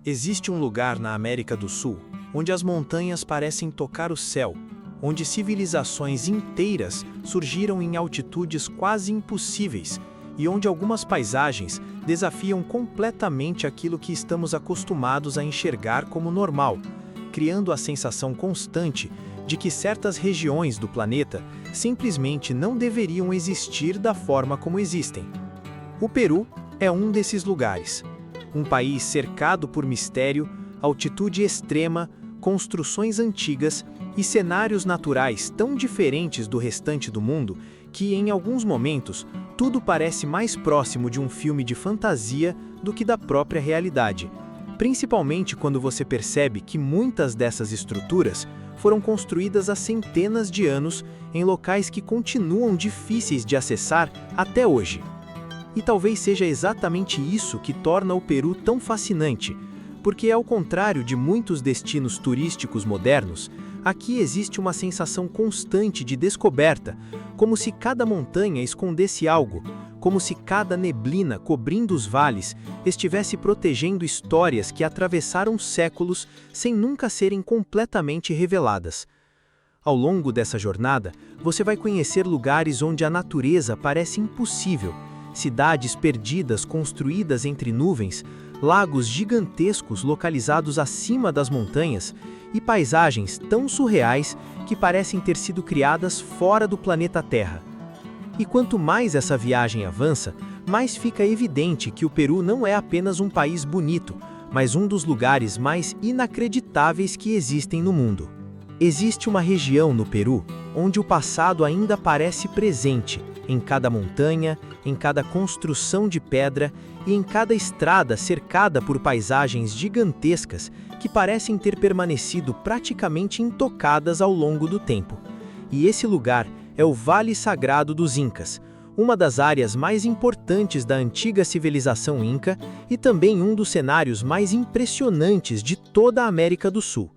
Existe um lugar na América do Sul onde as montanhas parecem tocar o céu, onde civilizações inteiras surgiram em altitudes quase impossíveis e onde algumas paisagens desafiam completamente aquilo que estamos acostumados a enxergar como normal, criando a sensação constante de que certas regiões do planeta simplesmente não deveriam existir da forma como existem. O Peru é um desses lugares. Um país cercado por mistério, altitude extrema, construções antigas e cenários naturais tão diferentes do restante do mundo que, em alguns momentos, tudo parece mais próximo de um filme de fantasia do que da própria realidade, principalmente quando você percebe que muitas dessas estruturas foram construídas há centenas de anos em locais que continuam difíceis de acessar até hoje. E talvez seja exatamente isso que torna o Peru tão fascinante, porque, ao contrário de muitos destinos turísticos modernos, aqui existe uma sensação constante de descoberta, como se cada montanha escondesse algo, como se cada neblina cobrindo os vales estivesse protegendo histórias que atravessaram séculos sem nunca serem completamente reveladas. Ao longo dessa jornada, você vai conhecer lugares onde a natureza parece impossível, cidades perdidas construídas entre nuvens, lagos gigantescos localizados acima das montanhas e paisagens tão surreais que parecem ter sido criadas fora do planeta Terra. E quanto mais essa viagem avança, mais fica evidente que o Peru não é apenas um país bonito, mas um dos lugares mais inacreditáveis que existem no mundo. Existe uma região no Peru onde o passado ainda parece presente, em cada montanha, em cada construção de pedra e em cada estrada cercada por paisagens gigantescas que parecem ter permanecido praticamente intocadas ao longo do tempo. E esse lugar é o Vale Sagrado dos Incas, uma das áreas mais importantes da antiga civilização inca e também um dos cenários mais impressionantes de toda a América do Sul.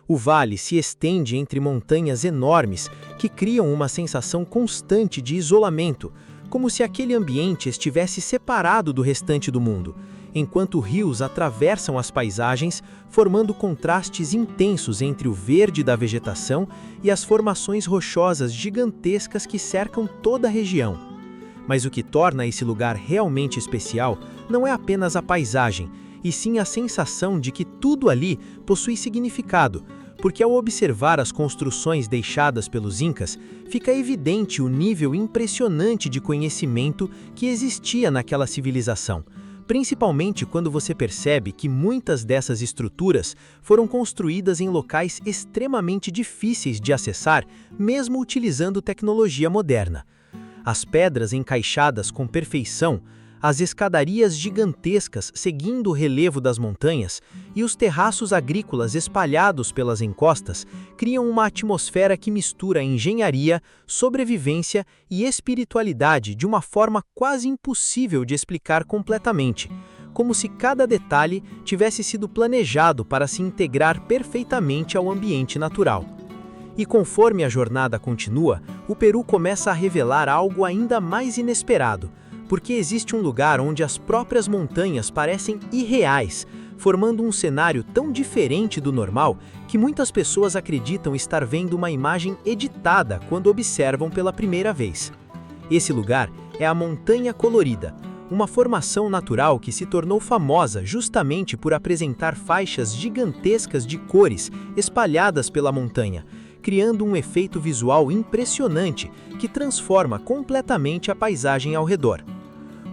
O vale se estende entre montanhas enormes que criam uma sensação constante de isolamento, como se aquele ambiente estivesse separado do restante do mundo, enquanto rios atravessam as paisagens, formando contrastes intensos entre o verde da vegetação e as formações rochosas gigantescas que cercam toda a região. Mas o que torna esse lugar realmente especial não é apenas a paisagem, e sim a sensação de que tudo ali possui significado, porque ao observar as construções deixadas pelos Incas, fica evidente o nível impressionante de conhecimento que existia naquela civilização, principalmente quando você percebe que muitas dessas estruturas foram construídas em locais extremamente difíceis de acessar, mesmo utilizando tecnologia moderna. As pedras encaixadas com perfeição, as escadarias gigantescas seguindo o relevo das montanhas e os terraços agrícolas espalhados pelas encostas criam uma atmosfera que mistura engenharia, sobrevivência e espiritualidade de uma forma quase impossível de explicar completamente, como se cada detalhe tivesse sido planejado para se integrar perfeitamente ao ambiente natural. E conforme a jornada continua, o Peru começa a revelar algo ainda mais inesperado, porque existe um lugar onde as próprias montanhas parecem irreais, formando um cenário tão diferente do normal que muitas pessoas acreditam estar vendo uma imagem editada quando observam pela primeira vez. Esse lugar é a Montanha Colorida, uma formação natural que se tornou famosa justamente por apresentar faixas gigantescas de cores espalhadas pela montanha, criando um efeito visual impressionante que transforma completamente a paisagem ao redor.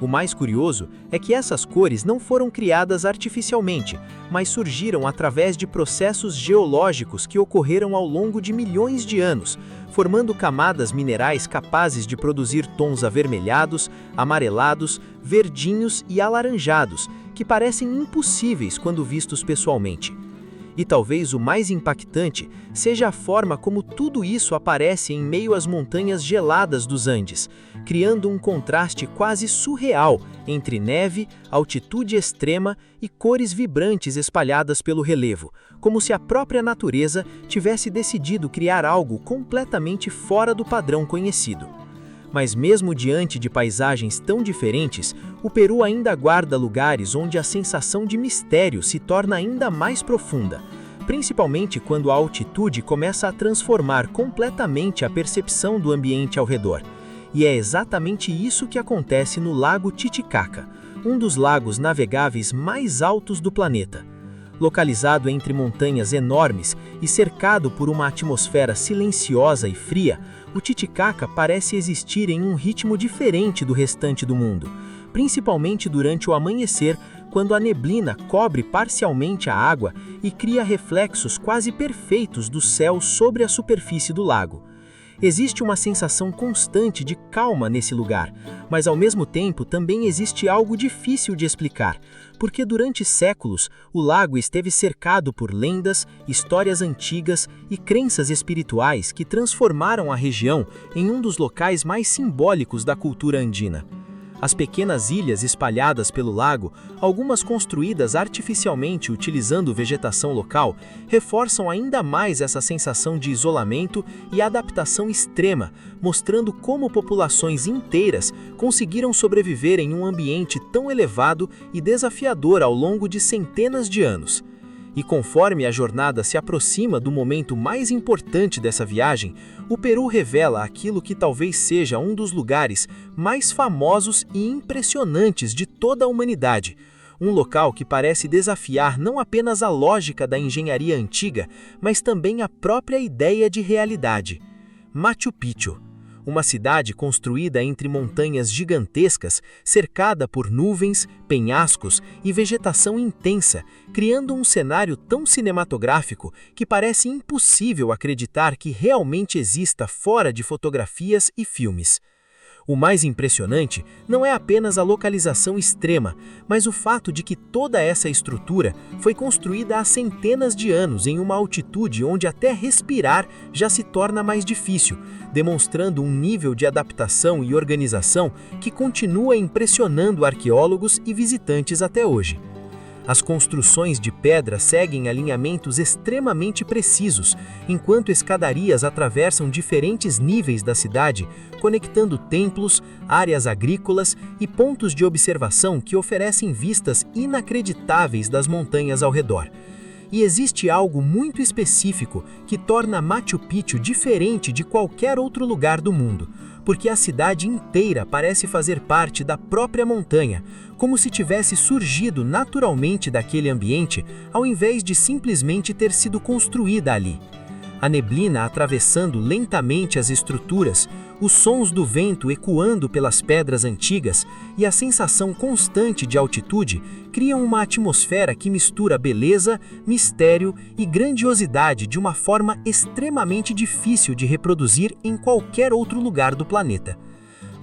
O mais curioso é que essas cores não foram criadas artificialmente, mas surgiram através de processos geológicos que ocorreram ao longo de milhões de anos, formando camadas minerais capazes de produzir tons avermelhados, amarelados, verdinhos e alaranjados, que parecem impossíveis quando vistos pessoalmente. E talvez o mais impactante seja a forma como tudo isso aparece em meio às montanhas geladas dos Andes, criando um contraste quase surreal entre neve, altitude extrema e cores vibrantes espalhadas pelo relevo, como se a própria natureza tivesse decidido criar algo completamente fora do padrão conhecido. Mas mesmo diante de paisagens tão diferentes, o Peru ainda guarda lugares onde a sensação de mistério se torna ainda mais profunda, principalmente quando a altitude começa a transformar completamente a percepção do ambiente ao redor. E é exatamente isso que acontece no Lago Titicaca, um dos lagos navegáveis mais altos do planeta. Localizado entre montanhas enormes e cercado por uma atmosfera silenciosa e fria, o Titicaca parece existir em um ritmo diferente do restante do mundo, principalmente durante o amanhecer, quando a neblina cobre parcialmente a água e cria reflexos quase perfeitos do céu sobre a superfície do lago. Existe uma sensação constante de calma nesse lugar, mas ao mesmo tempo também existe algo difícil de explicar, porque durante séculos o lago esteve cercado por lendas, histórias antigas e crenças espirituais que transformaram a região em um dos locais mais simbólicos da cultura andina. As pequenas ilhas espalhadas pelo lago, algumas construídas artificialmente utilizando vegetação local, reforçam ainda mais essa sensação de isolamento e adaptação extrema, mostrando como populações inteiras conseguiram sobreviver em um ambiente tão elevado e desafiador ao longo de centenas de anos. E conforme a jornada se aproxima do momento mais importante dessa viagem, o Peru revela aquilo que talvez seja um dos lugares mais famosos e impressionantes de toda a humanidade. Um local que parece desafiar não apenas a lógica da engenharia antiga, mas também a própria ideia de realidade. Machu Picchu. Uma cidade construída entre montanhas gigantescas, cercada por nuvens, penhascos e vegetação intensa, criando um cenário tão cinematográfico que parece impossível acreditar que realmente exista fora de fotografias e filmes. O mais impressionante não é apenas a localização extrema, mas o fato de que toda essa estrutura foi construída há centenas de anos em uma altitude onde até respirar já se torna mais difícil, demonstrando um nível de adaptação e organização que continua impressionando arqueólogos e visitantes até hoje. As construções de pedra seguem alinhamentos extremamente precisos, enquanto escadarias atravessam diferentes níveis da cidade, conectando templos, áreas agrícolas e pontos de observação que oferecem vistas inacreditáveis das montanhas ao redor. E existe algo muito específico que torna Machu Picchu diferente de qualquer outro lugar do mundo, porque a cidade inteira parece fazer parte da própria montanha, como se tivesse surgido naturalmente daquele ambiente, ao invés de simplesmente ter sido construída ali. A neblina atravessando lentamente as estruturas, os sons do vento ecoando pelas pedras antigas e a sensação constante de altitude criam uma atmosfera que mistura beleza, mistério e grandiosidade de uma forma extremamente difícil de reproduzir em qualquer outro lugar do planeta.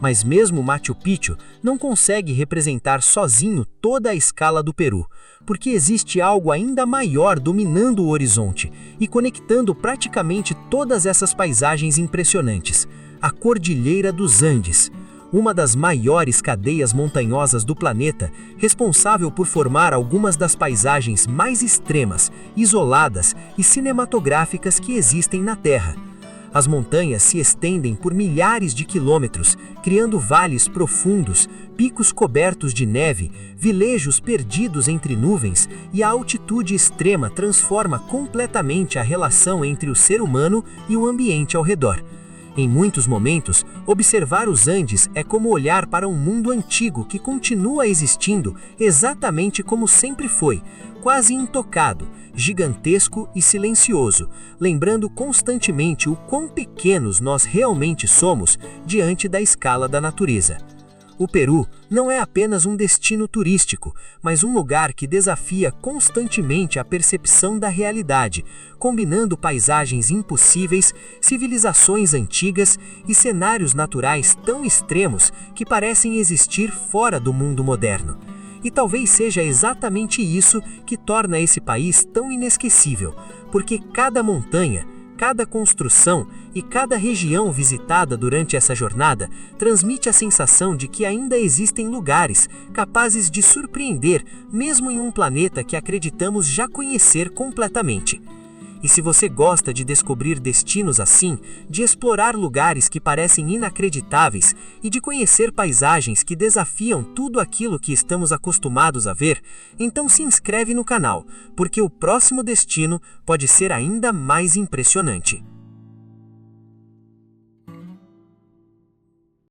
Mas mesmo Machu Picchu não consegue representar sozinho toda a escala do Peru, porque existe algo ainda maior dominando o horizonte e conectando praticamente todas essas paisagens impressionantes: a Cordilheira dos Andes, uma das maiores cadeias montanhosas do planeta, responsável por formar algumas das paisagens mais extremas, isoladas e cinematográficas que existem na Terra. As montanhas se estendem por milhares de quilômetros, criando vales profundos, picos cobertos de neve, vilarejos perdidos entre nuvens, e a altitude extrema transforma completamente a relação entre o ser humano e o ambiente ao redor. Em muitos momentos, observar os Andes é como olhar para um mundo antigo que continua existindo exatamente como sempre foi, quase intocado, gigantesco e silencioso, lembrando constantemente o quão pequenos nós realmente somos diante da escala da natureza. O Peru não é apenas um destino turístico, mas um lugar que desafia constantemente a percepção da realidade, combinando paisagens impossíveis, civilizações antigas e cenários naturais tão extremos que parecem existir fora do mundo moderno. E talvez seja exatamente isso que torna esse país tão inesquecível, porque cada montanha, cada construção e cada região visitada durante essa jornada transmite a sensação de que ainda existem lugares capazes de surpreender, mesmo em um planeta que acreditamos já conhecer completamente. E se você gosta de descobrir destinos assim, de explorar lugares que parecem inacreditáveis e de conhecer paisagens que desafiam tudo aquilo que estamos acostumados a ver, então se inscreve no canal, porque o próximo destino pode ser ainda mais impressionante.